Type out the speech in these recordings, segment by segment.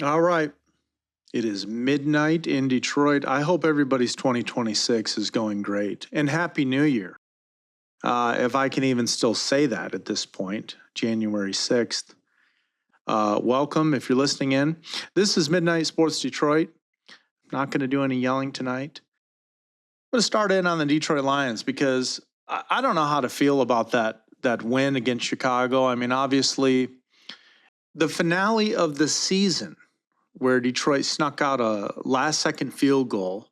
All right. It is midnight in Detroit. I hope everybody's 2026 is going great. And Happy New Year. If I can even still say that at this point, January 6th. Welcome if you're listening in. This is Midnight Sports Detroit. Not going to do any yelling tonight. I'm going to start in on the Detroit Lions because I don't know how to feel about that win against Chicago. I mean, obviously, the finale of the season where Detroit snuck out a last-second field goal,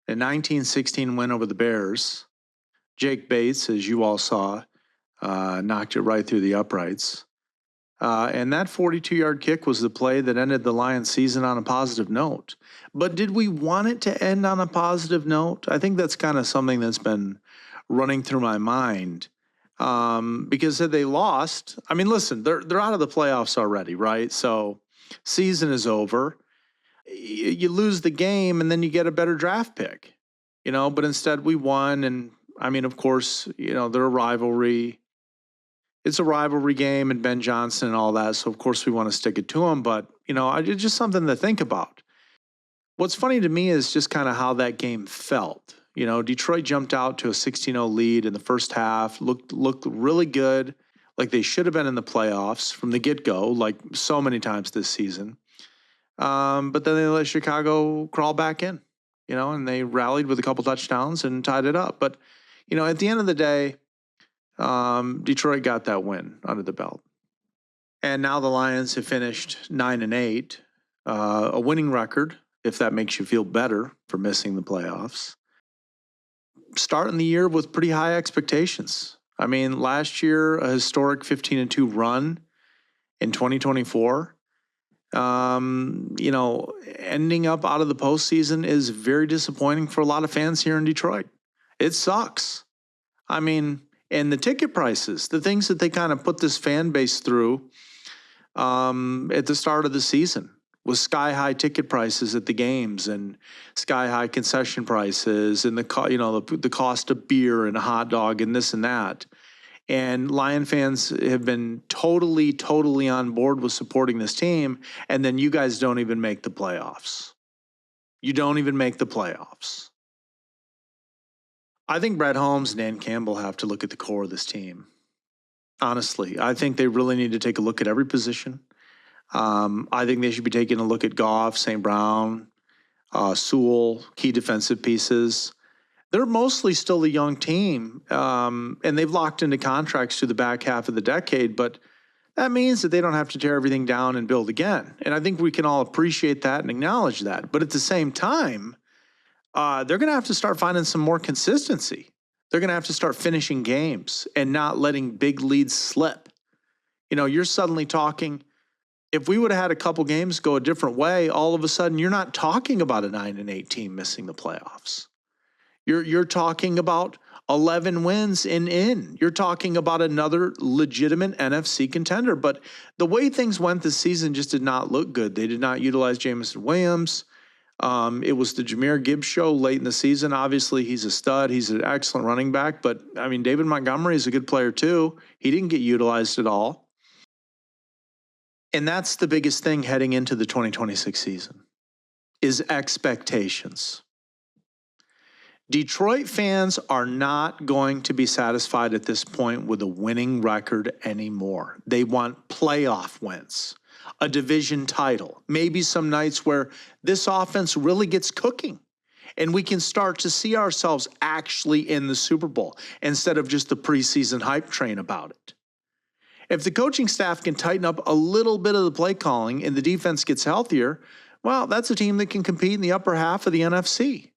a 19-16 win over the Bears. Jake Bates, as you all saw, knocked it right through the uprights. And that 42-yard kick was the play that ended the Lions season on a positive note. But did we want it to end on a positive note? I think that's kind of something that's been running through my mind. Because had they lost, I mean, listen, they're out of the playoffs already, right? So season is over. You lose the game and then you get a better draft pick, but instead we won. And I mean, of course, they're a rivalry. It's a rivalry game and Ben Johnson and all that. So of course we want to stick it to him, but it's just something to think about. What's funny to me is just kind of how that game felt. Detroit jumped out to a 16-0 lead in the first half, looked really good, like they should have been in the playoffs from the get-go, like so many times this season. But then they let Chicago crawl back in, and they rallied with a couple touchdowns and tied it up. But, at the end of the day, Detroit got that win under the belt. And now the Lions have finished 9-8, a winning record, if that makes you feel better for missing the playoffs. Starting the year with pretty high expectations. I mean, last year, a historic 15-2 run in 2024. Ending up out of the postseason is very disappointing for a lot of fans here in Detroit. It sucks. I mean, and the ticket prices, the things that they kind of put this fan base through at the start of the season was sky-high ticket prices at the games and sky-high concession prices and the cost of beer and a hot dog and this and that. And Lion fans have been totally on board with supporting this team, and then you guys don't even make the playoffs. You don't even make the playoffs. I think Brett Holmes and Dan Campbell have to look at the core of this team. Honestly, I think they really need to take a look at every position. I think they should be taking a look at Goff, St. Brown, Sewell, key defensive pieces. They're mostly still a young team, and they've locked into contracts through the back half of the decade, but that means that they don't have to tear everything down and build again. And I think we can all appreciate that and acknowledge that. But at the same time, they're going to have to start finding some more consistency. They're going to have to start finishing games and not letting big leads slip. You're suddenly talking, if we would have had a couple games go a different way, all of a sudden you're not talking about a 9-8 team missing the playoffs. You're talking about 11 wins in. You're talking about another legitimate NFC contender. But the way things went this season just did not look good. They did not utilize Jameson Williams. It was the Jahmyr Gibbs show late in the season. Obviously, he's a stud. He's an excellent running back. But, I mean, David Montgomery is a good player, too. He didn't get utilized at all. And that's the biggest thing heading into the 2026 season is expectations. Detroit fans are not going to be satisfied at this point with a winning record anymore. They want playoff wins, a division title, maybe some nights where this offense really gets cooking and we can start to see ourselves actually in the Super Bowl instead of just the preseason hype train about it. If the coaching staff can tighten up a little bit of the play calling and the defense gets healthier, well, that's a team that can compete in the upper half of the NFC.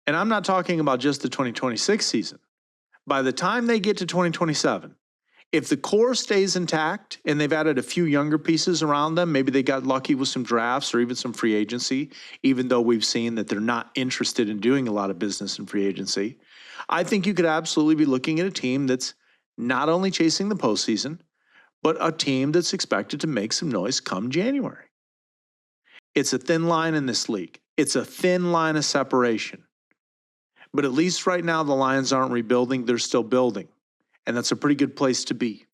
And I'm not talking about just the 2026 season. By the time they get to 2027, if the core stays intact and they've added a few younger pieces around them, maybe they got lucky with some drafts or even some free agency, even though we've seen that they're not interested in doing a lot of business in free agency, I think you could absolutely be looking at a team that's not only chasing the postseason, but a team that's expected to make some noise come January. It's a thin line in this league. It's a thin line of separation But at least right now, the Lions aren't rebuilding, they're still building. And that's a pretty good place to be.